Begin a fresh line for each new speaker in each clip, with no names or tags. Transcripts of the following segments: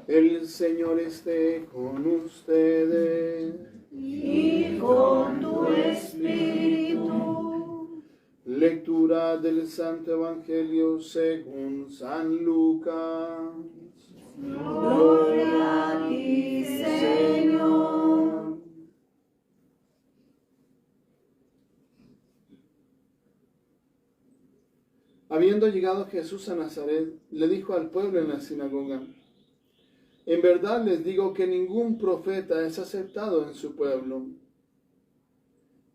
El Señor esté con ustedes.
Y con tu espíritu.
Lectura del Santo Evangelio según San Lucas.
Gloria a ti, Señor.
Habiendo llegado Jesús a Nazaret, le dijo al pueblo en la sinagoga: en verdad les digo que ningún profeta es aceptado en su pueblo.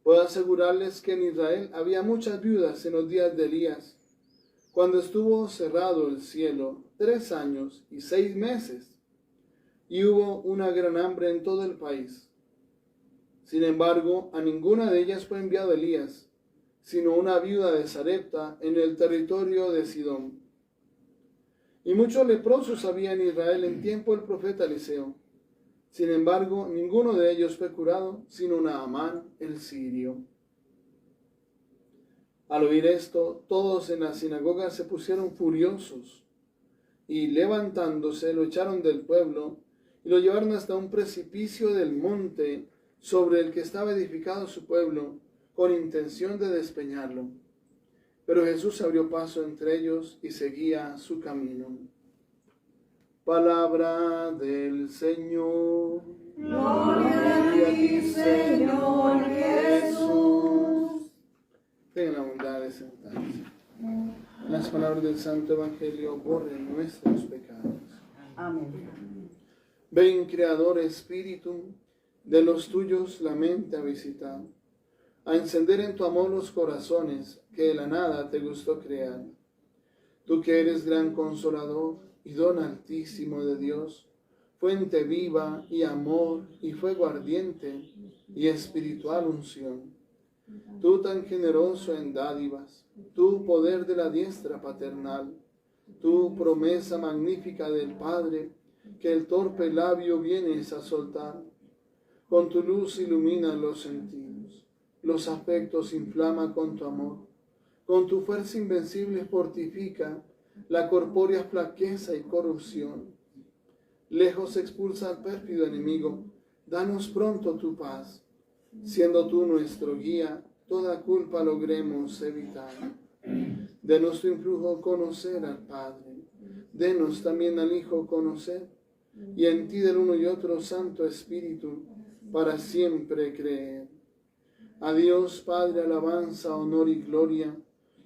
Puedo asegurarles que en Israel había muchas viudas en los días de Elías, cuando estuvo cerrado el cielo 3 años y 6 meses, y hubo una gran hambre en todo el país. Sin embargo, a ninguna de ellas fue enviado Elías, sino una viuda de Sarepta en el territorio de Sidón. Y muchos leprosos había en Israel en tiempo del profeta Eliseo. Sin embargo, ninguno de ellos fue curado, sino Naamán el sirio. Al oír esto, todos en la sinagoga se pusieron furiosos, y levantándose lo echaron del pueblo, y lo llevaron hasta un precipicio del monte sobre el que estaba edificado su pueblo, con intención de despeñarlo. Pero Jesús abrió paso entre ellos y seguía su camino. Palabra del Señor.
Gloria a ti, Señor Jesús.
Tengan la bondad de sentarse. Las palabras del Santo Evangelio borren nuestros pecados.
Amén.
Ven, Creador Espíritu, de los tuyos la mente a visitar, a encender en tu amor los corazones que de la nada te gustó crear. Tú que eres gran consolador y don altísimo de Dios, fuente viva y amor y fuego ardiente y espiritual unción. Tú tan generoso en dádivas, tú poder de la diestra paternal, tú promesa magnífica del Padre, que el torpe labio vienes a soltar. Con tu luz ilumina los sentidos, los afectos inflama con tu amor, con tu fuerza invencible fortifica la corpórea flaqueza y corrupción. Lejos expulsa al pérfido enemigo, danos pronto tu paz. Siendo tú nuestro guía, toda culpa logremos evitar. Denos tu influjo conocer al Padre, denos también al Hijo conocer, y en ti del uno y otro Santo Espíritu, para siempre creer. A Dios Padre alabanza, honor y gloria,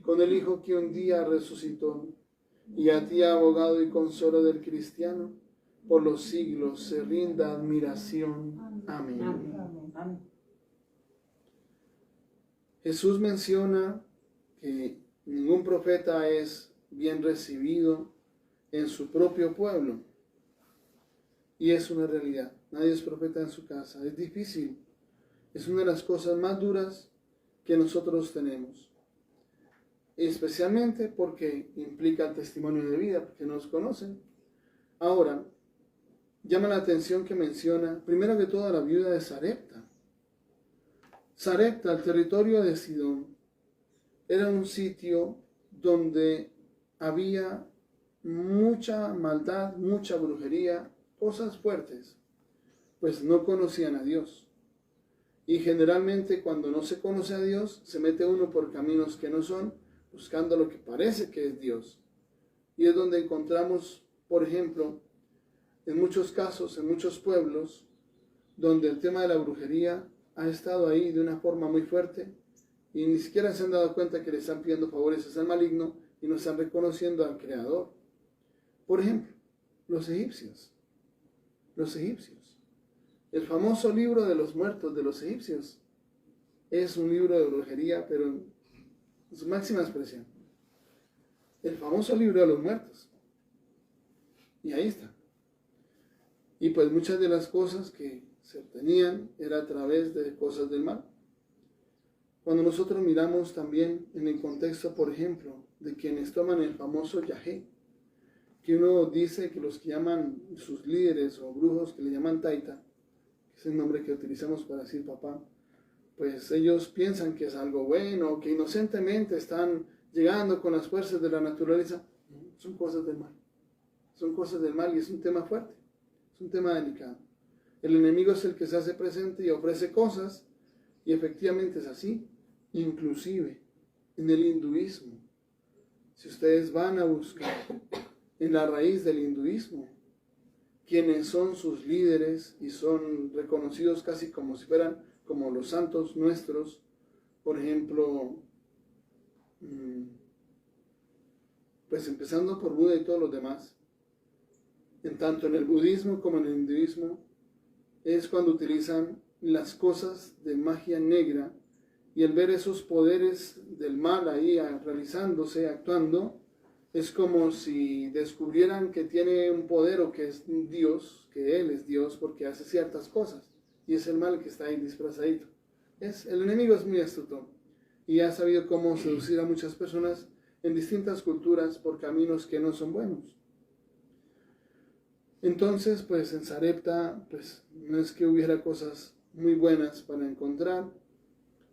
con el Hijo que un día resucitó, y a ti, abogado y consuelo del cristiano, por los siglos se rinda admiración. Amén.
Amén.
Jesús menciona que ningún profeta es bien recibido en su propio pueblo. Y es una realidad. Nadie es profeta en su casa. Es difícil. Es una de las cosas más duras que nosotros tenemos. Especialmente porque implica el testimonio de vida, porque nos conocen. Ahora, llama la atención que menciona, primero que todo, a la viuda de Sarepta. Sarepta, el territorio de Sidón, era un sitio donde había mucha maldad, mucha brujería, cosas fuertes, pues no conocían a Dios. Y generalmente cuando no se conoce a Dios, se mete uno por caminos que no son, buscando lo que parece que es Dios. Y es donde encontramos, por ejemplo, en muchos casos, en muchos pueblos, donde el tema de la brujería ha estado ahí de una forma muy fuerte y ni siquiera se han dado cuenta que le están pidiendo favores al maligno y no están reconociendo al Creador. Por ejemplo, los egipcios. El famoso libro de los muertos de los egipcios es un libro de brujería, pero en su máxima expresión. El famoso libro de los muertos. Y ahí está. Y pues muchas de las cosas que se obtenían era a través de cosas del mal. Cuando nosotros miramos también en el contexto, por ejemplo, de quienes toman el famoso yagé, que uno dice que los que llaman sus líderes o brujos, que le llaman taita, que es el nombre que utilizamos para decir papá, pues ellos piensan que es algo bueno, que inocentemente están llegando con las fuerzas de la naturaleza. Son cosas del mal. Son cosas del mal y es un tema fuerte. Es un tema delicado. El enemigo es el que se hace presente y ofrece cosas, y efectivamente es así, inclusive en el hinduismo. Si ustedes van a buscar en la raíz del hinduismo, quienes son sus líderes y son reconocidos casi como si fueran como los santos nuestros, por ejemplo, pues empezando por Buda y todos los demás, en tanto en el budismo como en el hinduismo, es cuando utilizan las cosas de magia negra, y el ver esos poderes del mal ahí realizándose, actuando, es como si descubrieran que tiene un poder o que es Dios, que Él es Dios porque hace ciertas cosas, y es el mal que está ahí disfrazadito. El enemigo es muy astuto y ha sabido cómo seducir a muchas personas en distintas culturas por caminos que no son buenos. Entonces, pues en Sarepta, pues no es que hubiera cosas muy buenas para encontrar,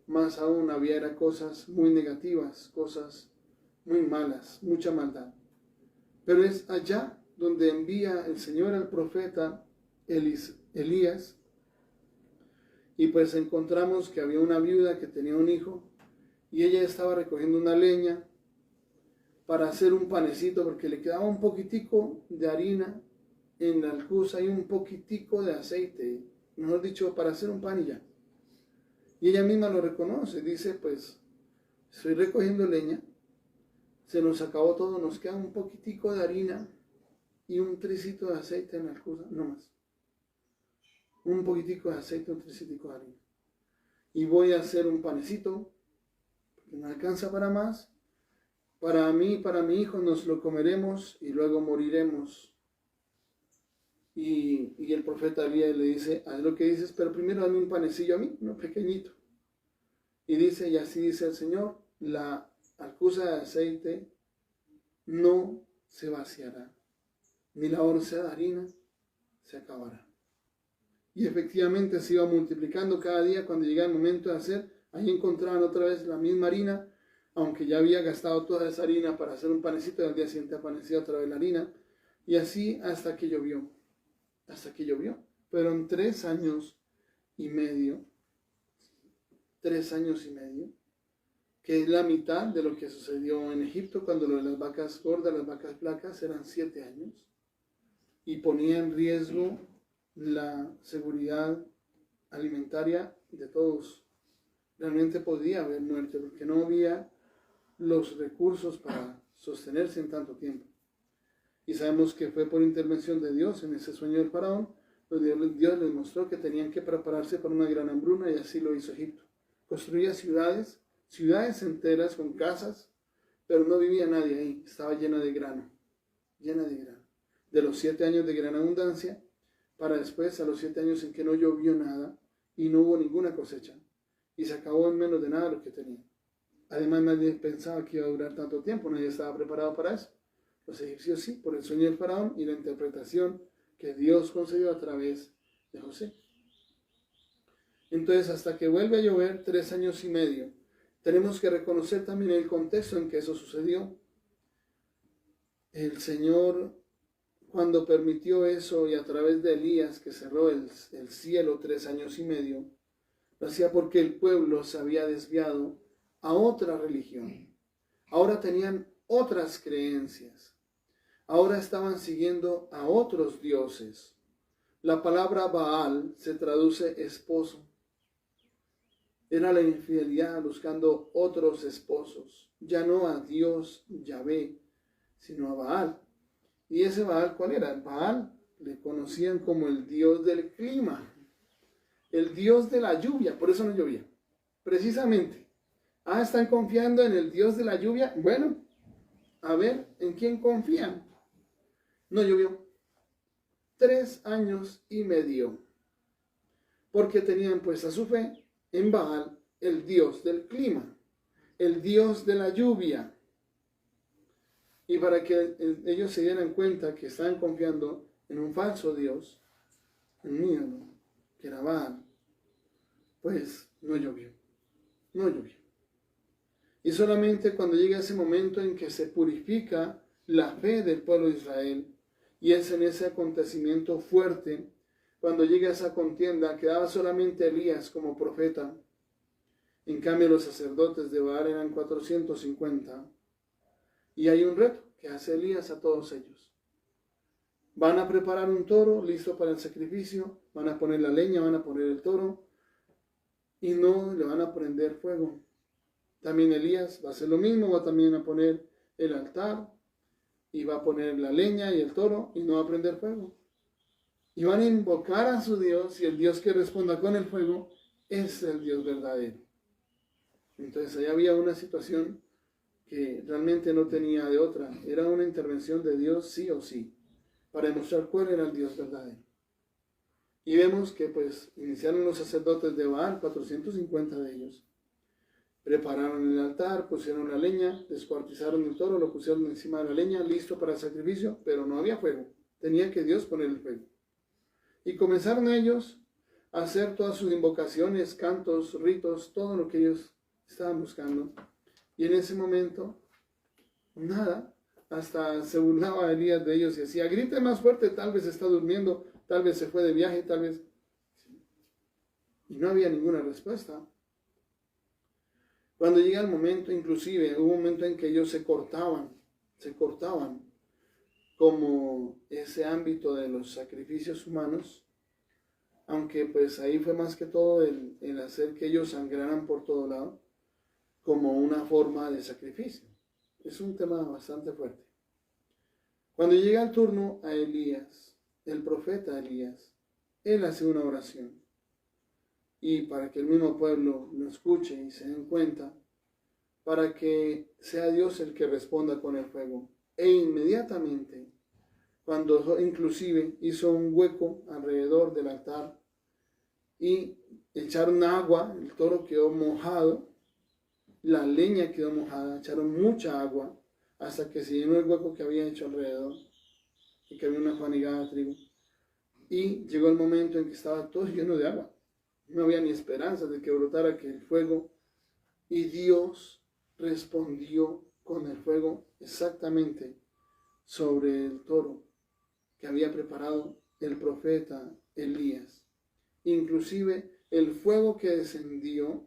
más aún había cosas muy negativas, cosas muy malas, mucha maldad. Pero es allá donde envía el Señor al profeta Elías, y pues encontramos que había una viuda que tenía un hijo, y ella estaba recogiendo una leña para hacer un panecito, porque le quedaba un poquitico de harina en la alcuza y un poquitico de aceite, mejor dicho, para hacer un pan y ya. Y ella misma lo reconoce, dice, pues, estoy recogiendo leña, se nos acabó todo, nos queda un poquitico de harina y un tricito de aceite en la alcuza, no más. Un poquitico de aceite, un tricitico de harina. Y voy a hacer un panecito, porque no alcanza para más. Para mí, para mi hijo, nos lo comeremos y luego moriremos. Y el profeta Elías le dice, haz lo que dices, pero primero dame un panecillo a mí, uno pequeñito. Y dice, y así dice el Señor, la alcuza de aceite no se vaciará, ni la orza de harina se acabará. Y efectivamente se iba multiplicando cada día. Cuando llegaba el momento de hacer, ahí encontraban otra vez la misma harina, aunque ya había gastado toda esa harina para hacer un panecito, y al día siguiente aparecía otra vez la harina, y así hasta que llovió. Hasta que llovió. Fueron 3 años y medio, 3 años y medio, que es la mitad de lo que sucedió en Egipto cuando lo de las vacas gordas, las vacas flacas, eran 7 años, y ponía en riesgo la seguridad alimentaria de todos. Realmente podía haber muerte porque no había los recursos para sostenerse en tanto tiempo. Y sabemos que fue por intervención de Dios en ese sueño del faraón, donde Dios les mostró que tenían que prepararse para una gran hambruna, y así lo hizo Egipto. Construía ciudades enteras con casas, pero no vivía nadie ahí, estaba llena de grano, llena de grano. De los 7 años de gran abundancia, para después a los 7 años en que no llovió nada y no hubo ninguna cosecha, y se acabó en menos de nada lo que tenía. Además, nadie pensaba que iba a durar tanto tiempo, nadie estaba preparado para eso. Los egipcios sí, por el sueño del faraón y la interpretación que Dios concedió a través de José. Entonces, hasta que vuelve a llover 3 años y medio, tenemos que reconocer también el contexto en que eso sucedió. El Señor, cuando permitió eso y a través de Elías, que cerró el cielo 3 años y medio, lo hacía porque el pueblo se había desviado a otra religión. Ahora tenían otras creencias. Ahora estaban siguiendo a otros dioses. La palabra Baal se traduce esposo. Era la infidelidad buscando otros esposos. Ya no a Dios Yahvé, sino a Baal. ¿Y ese Baal cuál era? Baal le conocían como el dios del clima, el dios de la lluvia, por eso no llovía. Precisamente. ¿Están confiando en el dios de la lluvia? Bueno, a ver, ¿en quién confían? No llovió. 3 años y medio. Porque tenían puesta su fe en Baal, el dios del clima, el dios de la lluvia. Y para que ellos se dieran cuenta que estaban confiando en un falso dios, un ídolo, que era Baal, pues no llovió. No llovió. Y solamente cuando llega ese momento en que se purifica la fe del pueblo de Israel Y es en ese acontecimiento fuerte, cuando llega esa contienda, quedaba solamente Elías como profeta. En cambio, los sacerdotes de Baal eran 450. Y hay un reto que hace Elías a todos ellos. Van a preparar un toro listo para el sacrificio, van a poner la leña, van a poner el toro y no le van a prender fuego. También Elías va a hacer lo mismo, va también a poner el altar y va a poner la leña y el toro y no va a prender fuego. Y van a invocar a su Dios y el Dios que responda con el fuego es el Dios verdadero. Entonces ahí había una situación que realmente no tenía de otra. Era una intervención de Dios sí o sí, para demostrar cuál era el Dios verdadero. Y vemos que pues iniciaron los sacerdotes de Baal, 450 de ellos. Prepararon el altar, pusieron la leña, descuartizaron el toro, lo pusieron encima de la leña, listo para el sacrificio, pero no había fuego. Tenía que Dios poner el fuego. Y comenzaron ellos a hacer todas sus invocaciones, cantos, ritos, todo lo que ellos estaban buscando. Y en ese momento, nada, hasta se burlaba Elías de ellos y decía, grite más fuerte, tal vez está durmiendo, tal vez se fue de viaje, tal vez... Y no había ninguna respuesta. Cuando llega el momento, inclusive, hubo un momento en que ellos se cortaban, como ese ámbito de los sacrificios humanos, aunque pues ahí fue más que todo el hacer que ellos sangraran por todo lado, como una forma de sacrificio. Es un tema bastante fuerte. Cuando llega el turno a Elías, el profeta Elías, él hace una oración. Y para que el mismo pueblo lo escuche y se den cuenta, para que sea Dios el que responda con el fuego. E inmediatamente, cuando inclusive hizo un hueco alrededor del altar y echaron agua, el toro quedó mojado, la leña quedó mojada, echaron mucha agua hasta que se llenó el hueco que había hecho alrededor y que había una fanigada de trigo. Y llegó el momento en que estaba todo lleno de agua. No había ni esperanza de que brotara aquel fuego. Y Dios respondió con el fuego exactamente sobre el toro que había preparado el profeta Elías. Inclusive el fuego que descendió,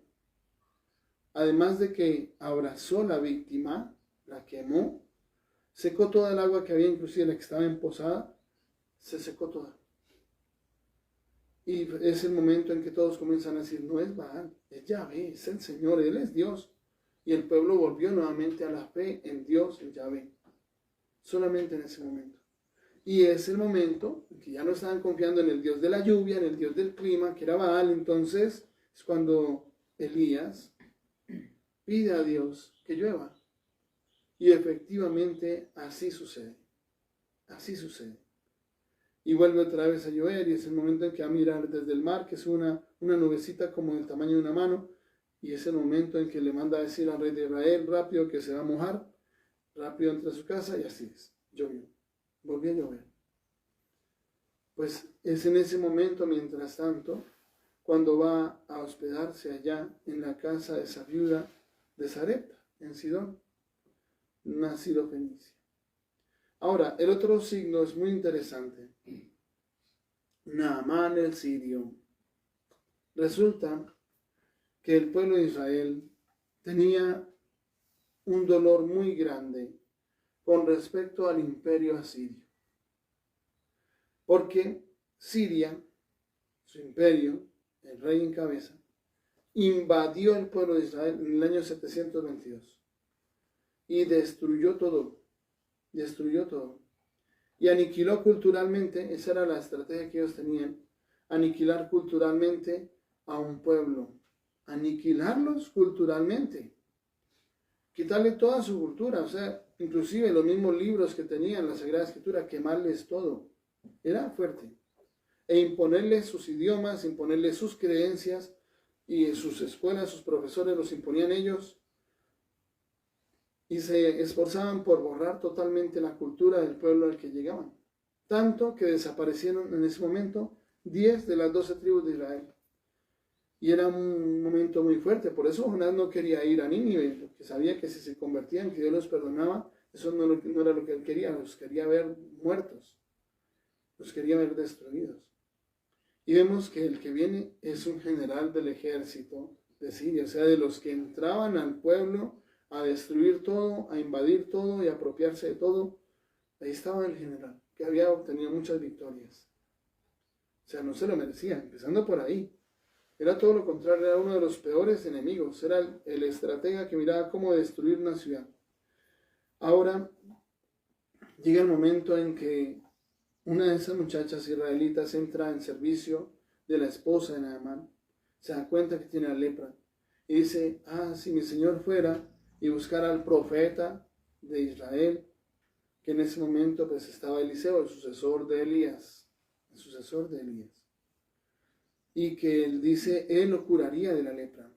además de que abrazó la víctima, la quemó, secó toda el agua que había, inclusive la que estaba emposada, se secó toda. Y es el momento en que todos comienzan a decir, no es Baal, es Yahvé, es el Señor, Él es Dios. Y el pueblo volvió nuevamente a la fe en Dios, en Yahvé. Solamente en ese momento. Y es el momento en que ya no estaban confiando en el Dios de la lluvia, en el Dios del clima, que era Baal. Entonces es cuando Elías pide a Dios que llueva. Y efectivamente así sucede. Así sucede. Y vuelve otra vez a llover y es el momento en que va a mirar desde el mar, que es una nubecita como del tamaño de una mano, y es el momento en que le manda a decir al rey de Israel rápido que se va a mojar, rápido entra a su casa y así es, llovió, volvió a llover. Pues es en ese momento, mientras tanto, cuando va a hospedarse allá en la casa de esa viuda de Sarepta, en Sidón, una sirofenicia. Ahora, el otro signo es muy interesante. Naamán el sirio. Resulta que el pueblo de Israel tenía un dolor muy grande con respecto al imperio asirio. Porque Siria, su imperio, el rey en cabeza, invadió el pueblo de Israel en el año 722 y destruyó todo. Y aniquiló culturalmente, esa era la estrategia que ellos tenían, aniquilar culturalmente a un pueblo, aniquilarlos culturalmente, quitarle toda su cultura, o sea, inclusive los mismos libros que tenían la Sagrada Escritura, quemarles todo, era fuerte, e imponerles sus idiomas, imponerles sus creencias, y sus escuelas, sus profesores los imponían ellos, y se esforzaban por borrar totalmente la cultura del pueblo al que llegaban. Tanto que desaparecieron en ese momento 10 de las 12 tribus de Israel. Y era un momento muy fuerte. Por eso Jonás no quería ir a Nínive, porque sabía que si se convertían, que Dios los perdonaba, eso no era lo que él quería, los quería ver muertos. los quería ver destruidos. Y vemos que el que viene es un general del ejército de Siria, o sea, de los que entraban al pueblo a destruir todo, a invadir todo y a apropiarse de todo. Ahí estaba el general, que había obtenido muchas victorias. O sea, no se lo merecía, empezando por ahí. Era todo lo contrario, era uno de los peores enemigos, era el estratega que miraba cómo destruir una ciudad. Ahora llega el momento en que una de esas muchachas israelitas entra en servicio de la esposa de Naamán, se da cuenta que tiene la lepra y dice, si mi señor fuera y buscara al profeta de Israel, que en ese momento pues estaba Eliseo, el sucesor de Elías, y que él dice, él lo curaría de la lepra.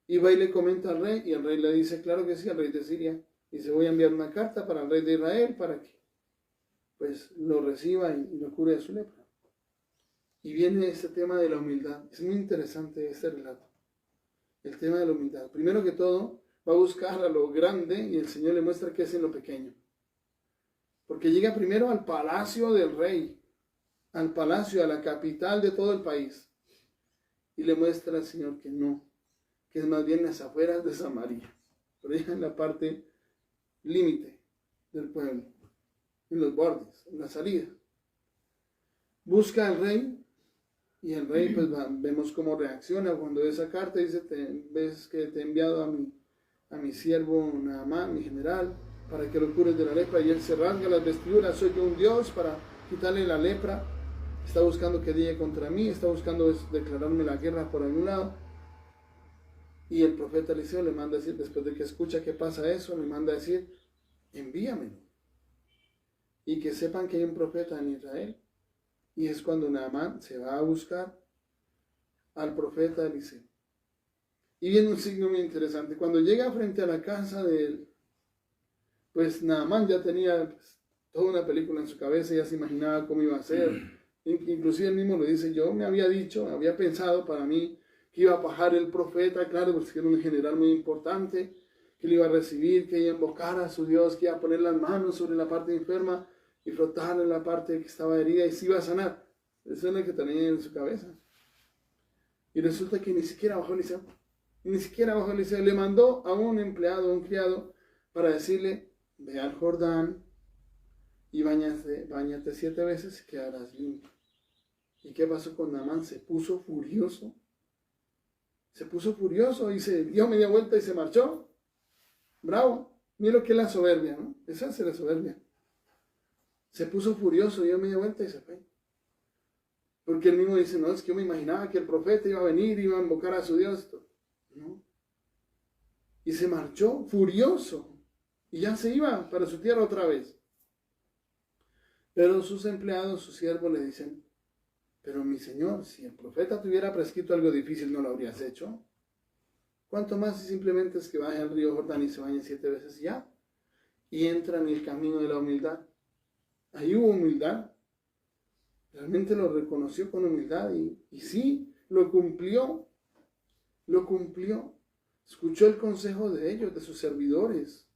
Y va y le comenta al rey, y el rey le dice, claro que sí, al rey de Siria, dice, voy a enviar una carta para el rey de Israel para que pues lo reciba y lo cure de su lepra. Y viene este tema de la humildad. Es muy interesante este relato, el tema de la humildad. Primero que todo, va a buscar a lo grande y el Señor le muestra que es en lo pequeño. Porque llega primero al palacio del rey, al palacio, a la capital de todo el país. Y le muestra al Señor que no, que es más bien las afueras de Samaria. Pero ya en la parte límite del pueblo, en los bordes, en la salida. Busca al rey y el rey pues vemos cómo reacciona cuando ve esa carta. Dice, ves que te he enviado a mi siervo Naamán, mi general, para que lo cures de la lepra. Y él se rasga las vestiduras, soy yo un Dios para quitarle la lepra. Está buscando que diga contra mí, está buscando declararme la guerra por algún lado. Y el profeta Eliseo le manda a decir, después de que escucha que pasa eso, le manda a decir, envíamelo. Y que sepan que hay un profeta en Israel. Y es cuando Naamán se va a buscar al profeta Eliseo. Y viene un signo muy interesante. Cuando llega frente a la casa de él, pues Naamán ya tenía toda una película en su cabeza, ya se imaginaba cómo iba a ser. Inclusive él mismo lo dice, yo me había dicho, había pensado para mí que iba a bajar el profeta, claro, porque era un general muy importante, que le iba a recibir, que iba a invocar a su Dios, que iba a poner las manos sobre la parte enferma y frotar en la parte que estaba herida y se iba a sanar. Eso es lo que tenía en su cabeza. Y resulta que ni siquiera bajó Eliseo. Le mandó a un empleado, a un criado, para decirle, ve al Jordán y báñate 7 veces y quedarás limpio. ¿Y qué pasó con Naamán? Se puso furioso y se dio media vuelta y se marchó. Bravo. Mira lo que es la soberbia, ¿no? Esa es la soberbia. Se puso furioso, dio media vuelta y se fue. Porque él mismo dice, no, es que yo me imaginaba que el profeta iba a venir, iba a invocar a su Dios. No. Y se marchó furioso. Y ya se iba para su tierra otra vez. Pero sus empleados, sus siervos le dicen, pero mi señor, si el profeta te hubiera prescrito algo difícil, ¿no lo habrías hecho? ¿Cuánto más si simplemente es que baje al río Jordán y se bañe 7 veces y ya? Y entra en el camino de la humildad. Ahí hubo humildad. Realmente lo reconoció con humildad y sí, lo cumplió. Escuchó el consejo de ellos, de sus servidores.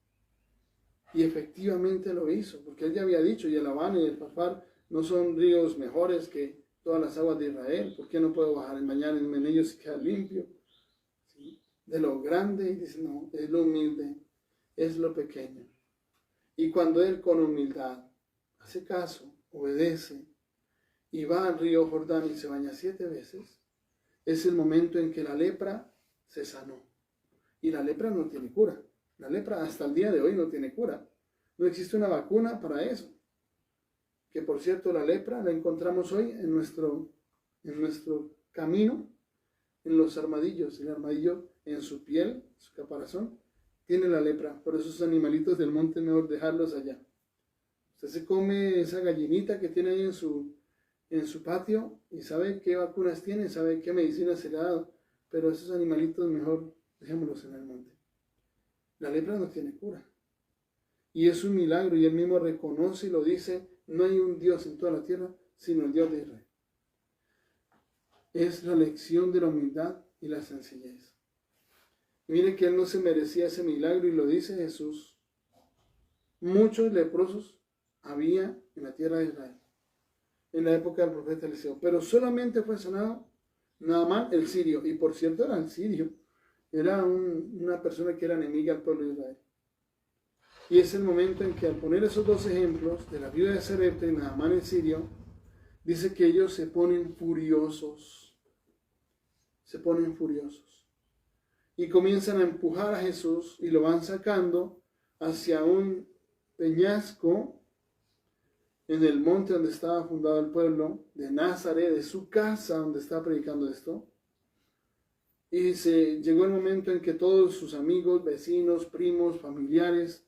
Y efectivamente lo hizo, porque él ya había dicho, y el Abana y el Farfar no son ríos mejores que todas las aguas de Israel. ¿Por qué no puedo bajar en bañarme en ellos y quedar limpio? ¿Sí? De lo grande, y dice, no, es lo humilde, es lo pequeño. Y cuando él con humildad hace caso, obedece, y va al río Jordán y se baña 7 veces, es el momento en que la lepra se sanó. Y la lepra no tiene cura. La lepra hasta el día de hoy no tiene cura. No existe una vacuna para eso. Que por cierto, la lepra la encontramos hoy en nuestro camino, en los armadillos. El armadillo en su piel, su caparazón, tiene la lepra. Por esos animalitos del monte, mejor dejarlos allá. Usted se come esa gallinita que tiene ahí en su patio y sabe qué vacunas tiene, sabe qué medicina se le ha dado. Pero esos animalitos mejor dejémoslos en el monte. La lepra no tiene cura. Y es un milagro, y él mismo reconoce y lo dice, no hay un Dios en toda la tierra, sino el Dios de Israel. Es la lección de la humildad y la sencillez. Y mire que él no se merecía ese milagro, y lo dice Jesús. Muchos leprosos había en la tierra de Israel. en la época del profeta Eliseo. Pero solamente fue sanado Naamán el sirio. Y por cierto era el sirio. Era una persona que era enemiga al pueblo de Israel. Y es el momento en que al poner esos dos ejemplos de la viuda de Sarepta y Naamán el sirio, dice que ellos se ponen furiosos. Se ponen furiosos. Y comienzan a empujar a Jesús y lo van sacando hacia un peñasco en el monte donde estaba fundado el pueblo de Nazaret, de su casa donde estaba predicando esto. Y llegó el momento en que todos sus amigos, vecinos, primos, familiares,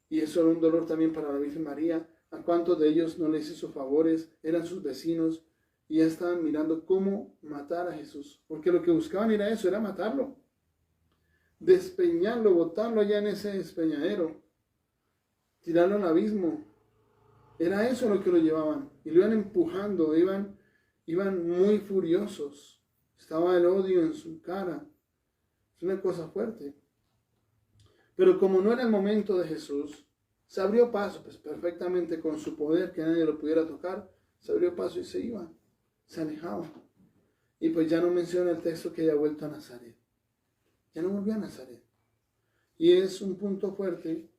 y eso era un dolor también para la Virgen María, a cuántos de ellos no les hizo favores, eran sus vecinos, y ya estaban mirando cómo matar a Jesús, porque lo que buscaban era eso, era matarlo, despeñarlo, botarlo allá en ese despeñadero, tirarlo al abismo. Era eso lo que lo llevaban, y lo iban empujando, iban muy furiosos, estaba el odio en su cara, es una cosa fuerte. Pero como no era el momento de Jesús, se abrió paso, pues perfectamente con su poder, que nadie lo pudiera tocar, se abrió paso y se iba, se alejaba. Y pues ya no menciona el texto que haya vuelto a Nazaret. Ya no volvió a Nazaret. Y es un punto fuerte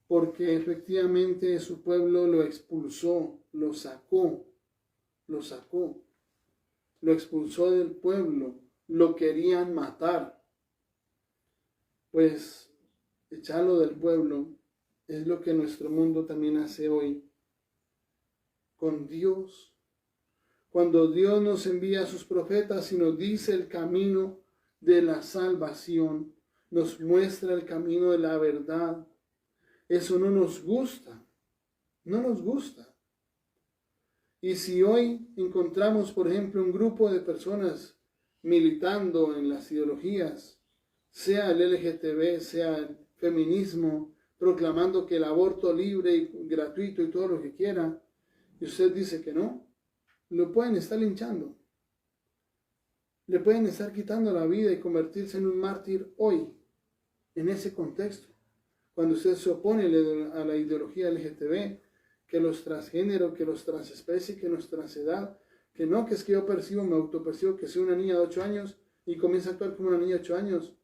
porque efectivamente su pueblo lo expulsó, lo sacó, lo expulsó del pueblo, lo querían matar. Pues echarlo del pueblo es lo que nuestro mundo también hace hoy con Dios. Cuando Dios nos envía a sus profetas y nos dice el camino de la salvación, nos muestra el camino de la verdad, eso no nos gusta, no nos gusta. Y si hoy encontramos, por ejemplo, un grupo de personas militando en las ideologías, sea el LGTB, sea el feminismo, proclamando que el aborto libre y gratuito y todo lo que quiera, y usted dice que no, lo pueden estar linchando. Le pueden estar quitando la vida y convertirse en un mártir hoy, en ese contexto. Cuando usted se opone a la ideología LGTB, que los transgénero, que los transespecie, que los transedad, que no, que es que yo percibo, me autopercibo que soy una niña de 8 años y comienza a actuar como una niña de 8 años.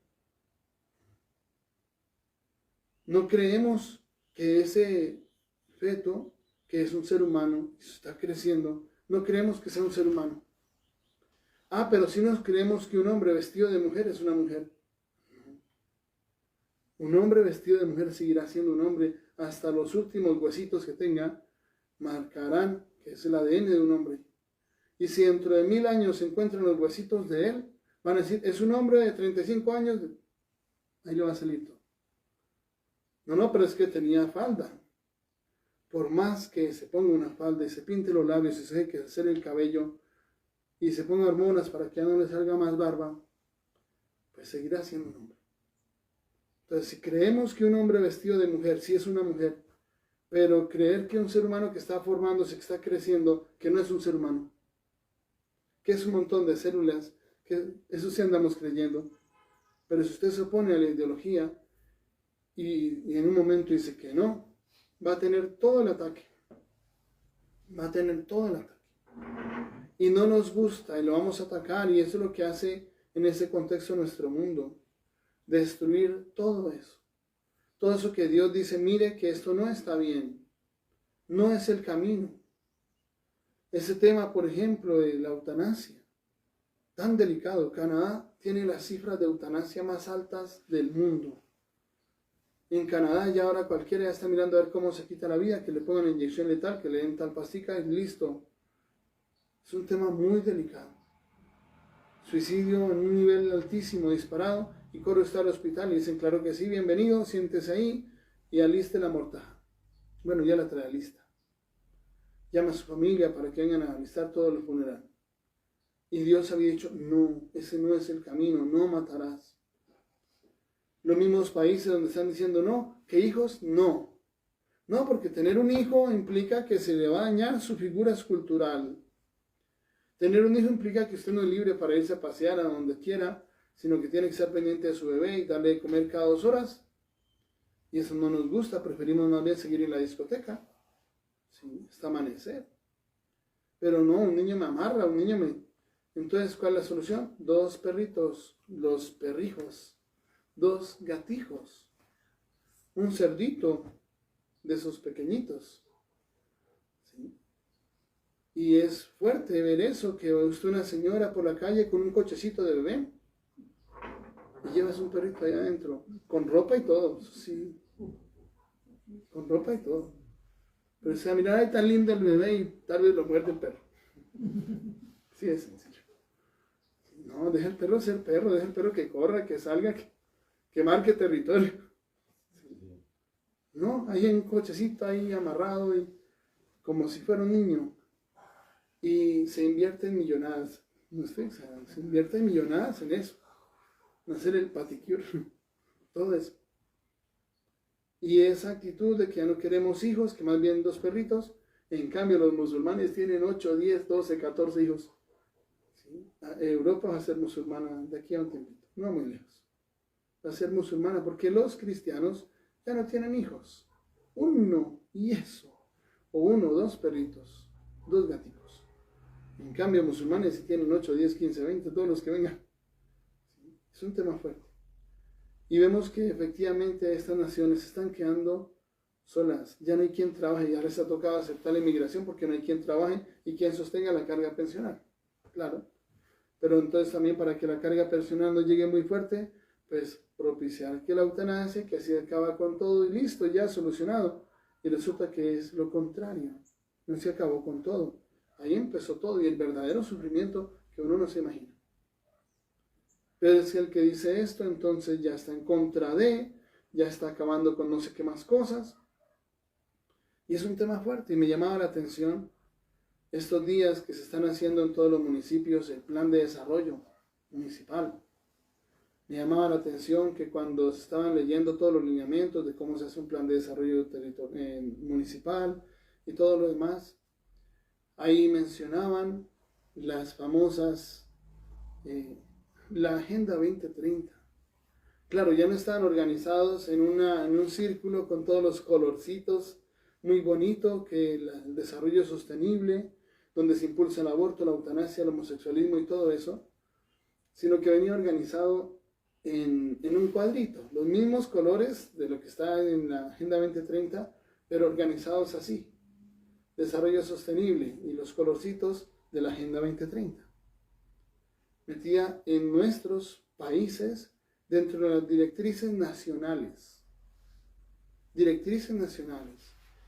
No creemos que ese feto, que es un ser humano, y está creciendo, no creemos que sea un ser humano. Ah, pero sí nos creemos que un hombre vestido de mujer es una mujer. Un hombre vestido de mujer seguirá siendo un hombre hasta los últimos huesitos que tenga, marcarán que es el ADN de un hombre. Y si dentro de 1000 años se encuentran los huesitos de él, van a decir, es un hombre de 35 años, ahí le va a salir todo. No, pero es que tenía falda. Por más que se ponga una falda y se pinte los labios y se deje crecer el cabello y se ponga hormonas para que ya no le salga más barba, pues seguirá siendo un hombre. Entonces, si creemos que un hombre vestido de mujer sí es una mujer, pero creer que un ser humano que está formándose, que está creciendo, que no es un ser humano, que es un montón de células, que eso sí andamos creyendo. Pero si usted se opone a la ideología y en un momento dice que no, va a tener todo el ataque. Va a tener todo el ataque. Y no nos gusta y lo vamos a atacar, y eso es lo que hace en ese contexto nuestro mundo. Destruir todo eso. Todo eso que Dios dice, mire que esto no está bien. No es el camino. Ese tema, por ejemplo, de la eutanasia, tan delicado. Canadá tiene las cifras de eutanasia más altas del mundo. En Canadá ya ahora cualquiera ya está mirando a ver cómo se quita la vida, que le pongan inyección letal, que le den tal pastica y listo. Es un tema muy delicado. Suicidio en un nivel altísimo, disparado, y corre usted al hospital y dicen, claro que sí, bienvenido, siéntese ahí y aliste la mortaja. Bueno, ya la trae lista. Llama a su familia para que vengan a alistar todo el funeral. Y Dios había dicho, no, ese no es el camino, no matarás. Los mismos países donde están diciendo, no, que hijos, no. No, porque tener un hijo implica que se le va a dañar su figura escultural. Tener un hijo implica que usted no es libre para irse a pasear a donde quiera, sino que tiene que estar pendiente de su bebé y darle de comer cada 2 horas. Y eso no nos gusta, preferimos más bien seguir en la discoteca, sí, hasta amanecer. Pero no, un niño me amarra, un niño me... Entonces, ¿cuál es la solución? 2 perritos, los perrijos, 2 gatijos, un cerdito de esos pequeñitos. ¿Sí? Y es fuerte ver eso, que usted una señora por la calle con un cochecito de bebé y llevas un perrito allá adentro, con ropa y todo, sí, con ropa y todo. Pero o sea, mira, ay, tan lindo el bebé y tal vez lo muerde el perro. Sí, es sencillo. No, deja el perro ser perro, deja el perro que corra, que salga, que marque territorio. No, hay un cochecito ahí amarrado y como si fuera un niño. Y se invierte en millonadas. No estoy exagerando, se invierte en millonadas en eso. En hacer el paticure, todo eso. Y esa actitud de que ya no queremos hijos, que más bien 2 perritos. En cambio, los musulmanes tienen 8, 10, 12, 14 hijos. ¿Sí? Europa va a ser musulmana de aquí a un tiempo, no muy lejos. Va a ser musulmana porque los cristianos ya no tienen hijos. 1 y eso. O 1 o 2 perritos, 2 gatitos. En cambio, musulmanes si tienen 8, 10, 15, 20, todos los que vengan. ¿Sí? Es un tema fuerte. Y vemos que efectivamente estas naciones se están quedando solas. Ya no hay quien trabaje, ya les ha tocado aceptar la inmigración porque no hay quien trabaje y quien sostenga la carga pensional. Claro. Pero entonces también para que la carga pensional no llegue muy fuerte, pues propiciar que la eutanasia, que así acaba con todo y listo, ya solucionado. Y resulta que es lo contrario. No se acabó con todo. Ahí empezó todo y el verdadero sufrimiento que uno no se imagina. Pero es el que dice esto, entonces ya está en contra de, ya está acabando con no sé qué más cosas. Y es un tema fuerte y me llamaba la atención estos días que se están haciendo en todos los municipios el plan de desarrollo municipal. Me llamaba la atención que cuando se estaban leyendo todos los lineamientos de cómo se hace un plan de desarrollo municipal y todo lo demás, ahí mencionaban las famosas, la Agenda 2030. Claro, ya no estaban organizados en un círculo con todos los colorcitos, muy bonito, que el desarrollo sostenible, donde se impulsa el aborto, la eutanasia, el homosexualismo y todo eso, sino que venía organizado en un cuadrito, los mismos colores de lo que está en la Agenda 2030, pero organizados así, desarrollo sostenible y los colorcitos de la Agenda 2030. Metía en nuestros países dentro de las directrices nacionales,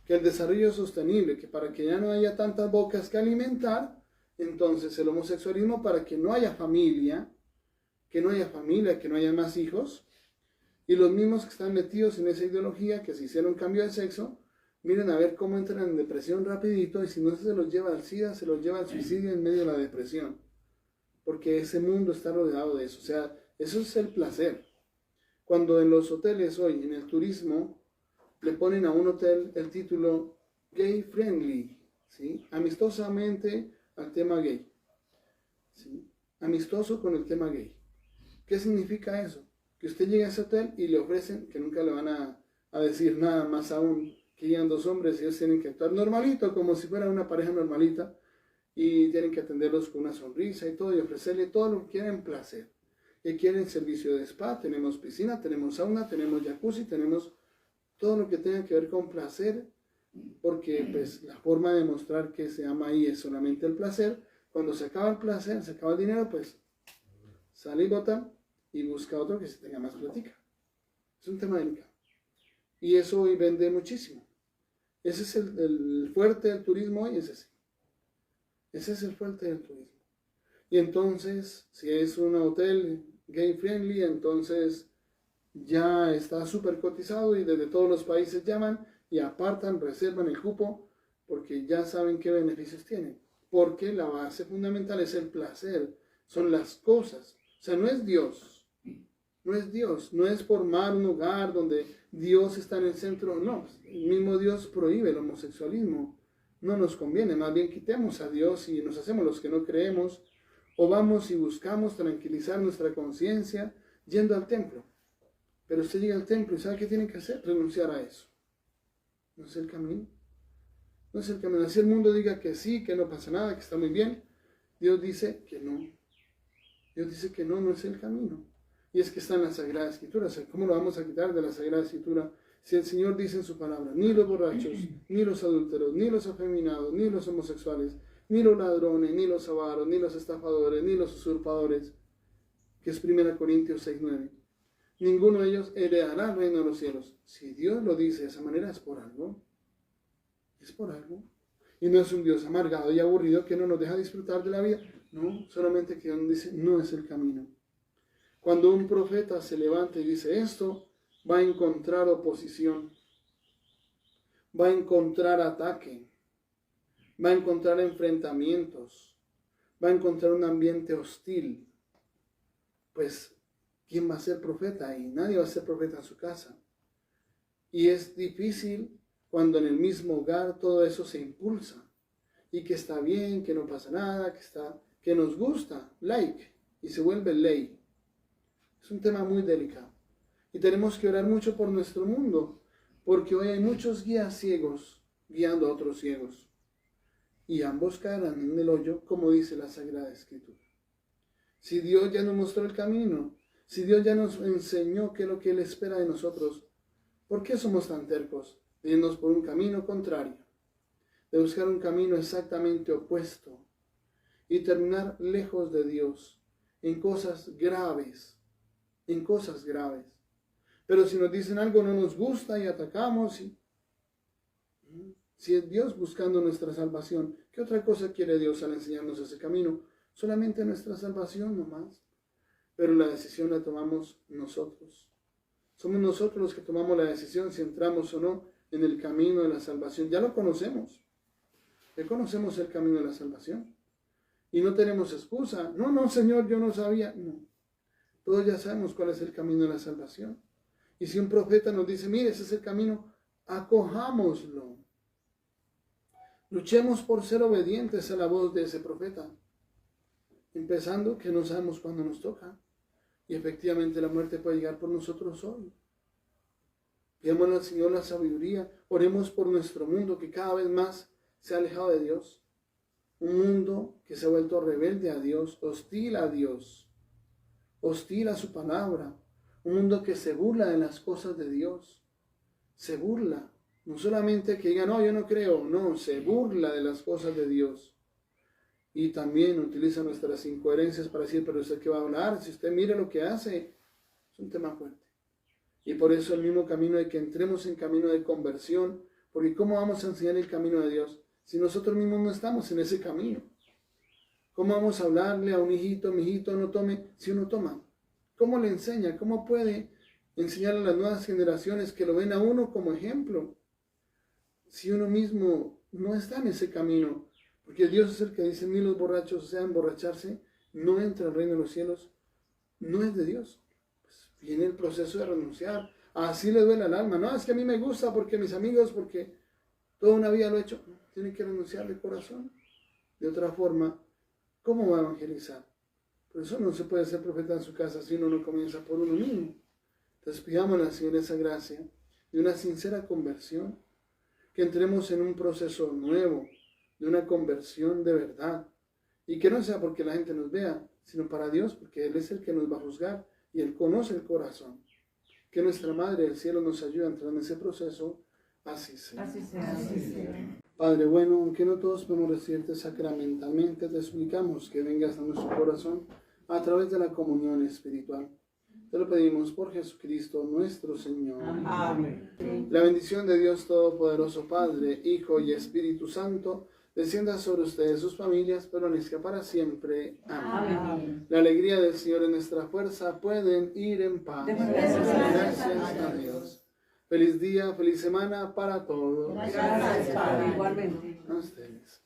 que el desarrollo sostenible, que para que ya no haya tantas bocas que alimentar, entonces el homosexualismo para que no haya familia, que no haya más hijos, y los mismos que están metidos en esa ideología, que se hicieron cambio de sexo, miren a ver cómo entran en depresión rapidito, y si no se los lleva al SIDA, se los lleva al suicidio en medio de la depresión, porque ese mundo está rodeado de eso. O sea, eso es el placer. Cuando en los hoteles hoy, en el turismo, le ponen a un hotel el título gay friendly, ¿sí? Amistosamente al tema gay, ¿sí? Amistoso con el tema gay. ¿Qué significa eso? Que usted llega a ese hotel y le ofrecen, que nunca le van a decir nada más aún, que llegan 2 hombres y ellos tienen que actuar normalito, como si fuera una pareja normalita, y tienen que atenderlos con una sonrisa y todo, y ofrecerle todo lo que quieren, placer. Y quieren servicio de spa, tenemos piscina, tenemos sauna, tenemos jacuzzi, tenemos todo lo que tenga que ver con placer, porque pues la forma de mostrar que se ama ahí es solamente el placer. Cuando se acaba el placer, se acaba el dinero, pues sale y bota y busca otro que se tenga más plática. Es un tema delicado. Y eso hoy vende muchísimo. Ese es el fuerte del turismo hoy, es ese. Ese es el fuerte del turismo. Y entonces, si es un hotel gay friendly, entonces ya está súper cotizado y desde todos los países llaman y apartan, reservan el cupo porque ya saben qué beneficios tienen. Porque la base fundamental es el placer, son las cosas. O sea, no es Dios, no es formar un hogar donde Dios está en el centro, no. El mismo Dios prohíbe el homosexualismo, no nos conviene, más bien quitemos a Dios y nos hacemos los que no creemos, o vamos y buscamos tranquilizar nuestra conciencia yendo al templo. Pero usted llega al templo y ¿sabe qué tiene que hacer? Renunciar a eso. No es el camino. No es el camino. Así el mundo diga que sí, que no pasa nada, que está muy bien. Dios dice que no. Dios dice que no, no es el camino. Y es que está en la Sagrada Escritura. O sea, ¿cómo lo vamos a quitar de la Sagrada Escritura? Si el Señor dice en su palabra, ni los borrachos, ni los adúlteros, ni los afeminados, ni los homosexuales, ni los ladrones, ni los avaros, ni los estafadores, ni los usurpadores, que es 1 Corintios 6:9. Ninguno de ellos heredará el reino de los cielos. Si Dios lo dice de esa manera, es por algo. Es por algo. Y no es un Dios amargado y aburrido que no nos deja disfrutar de la vida. No, solamente que Dios dice, no es el camino. Cuando un profeta se levanta y dice esto, va a encontrar oposición, va a encontrar ataque, va a encontrar enfrentamientos, va a encontrar un ambiente hostil. Pues, ¿quién va a ser profeta? Y nadie va a ser profeta en su casa. Y es difícil cuando en el mismo hogar todo eso se impulsa. Y que está bien, que no pasa nada, que nos gusta, y se vuelve ley. Es un tema muy delicado. Y tenemos que orar mucho por nuestro mundo, porque hoy hay muchos guías ciegos guiando a otros ciegos. Y ambos caerán en el hoyo, como dice la Sagrada Escritura. Si Dios ya nos mostró el camino, si Dios ya nos enseñó qué es lo que Él espera de nosotros, ¿por qué somos tan tercos de irnos por un camino contrario? De buscar un camino exactamente opuesto y terminar lejos de Dios en cosas graves, Pero si nos dicen algo no nos gusta y atacamos, si es Dios buscando nuestra salvación, ¿qué otra cosa quiere Dios al enseñarnos ese camino? Solamente nuestra salvación nomás. Pero la decisión la tomamos nosotros. Somos nosotros los que tomamos la decisión si entramos o no en el camino de la salvación. Ya lo conocemos. Ya conocemos el camino de la salvación. Y no tenemos excusa. No, Señor, yo no sabía. No. Todos ya sabemos cuál es el camino de la salvación. Y si un profeta nos dice, mire, ese es el camino, acojámoslo. Luchemos por ser obedientes a la voz de ese profeta. Empezando que no sabemos cuándo nos toca. Y efectivamente la muerte puede llegar por nosotros hoy. Pidámosle al Señor la sabiduría. Oremos por nuestro mundo que cada vez más se ha alejado de Dios. Un mundo que se ha vuelto rebelde a Dios, hostil a Dios, hostil a su palabra. Un mundo que se burla de las cosas de Dios. Se burla. No solamente que diga, no, yo no creo. No, se burla de las cosas de Dios. Y también utiliza nuestras incoherencias para decir, pero ¿usted qué va a hablar? Si usted mire lo que hace. Es un tema fuerte. Y por eso el mismo camino de que entremos en camino de conversión. Porque ¿cómo vamos a enseñar el camino de Dios si nosotros mismos no estamos en ese camino? ¿Cómo vamos a hablarle a un hijito, mi hijito, no tome, si uno toma? ¿Cómo le enseña? ¿Cómo puede enseñar a las nuevas generaciones que lo ven a uno como ejemplo? Si uno mismo no está en ese camino. Porque Dios es el que dice, ni los borrachos, o sea, emborracharse, no entra al reino de los cielos. No es de Dios. Pues viene el proceso de renunciar. Así le duele al alma. No, es que a mí me gusta porque mis amigos, porque toda una vida lo he hecho. Tiene que renunciar de corazón. De otra forma, ¿cómo va a evangelizar? Por eso no se puede ser profeta en su casa si uno no comienza por uno mismo. Entonces pidámosle al Señor esa gracia de una sincera conversión. Que entremos en un proceso nuevo, de una conversión de verdad. Y que no sea porque la gente nos vea, sino para Dios, porque Él es el que nos va a juzgar y Él conoce el corazón. Que nuestra Madre del Cielo nos ayude a entrar en ese proceso. Así sea.
Así sea. Así sea.
Padre bueno, aunque no todos podemos recibirte sacramentalmente, te suplicamos que vengas a nuestro corazón a través de la comunión espiritual. Te lo pedimos por Jesucristo nuestro Señor.
Amén.
La bendición de Dios Todopoderoso, Padre, Hijo y Espíritu Santo, descienda sobre ustedes, sus familias, permanezca para siempre. Amén.
Amén.
La alegría del Señor es nuestra fuerza. Pueden ir en paz. Gracias a Dios. Feliz día, feliz semana para todos.
Gracias, Padre. Igualmente.
A ustedes.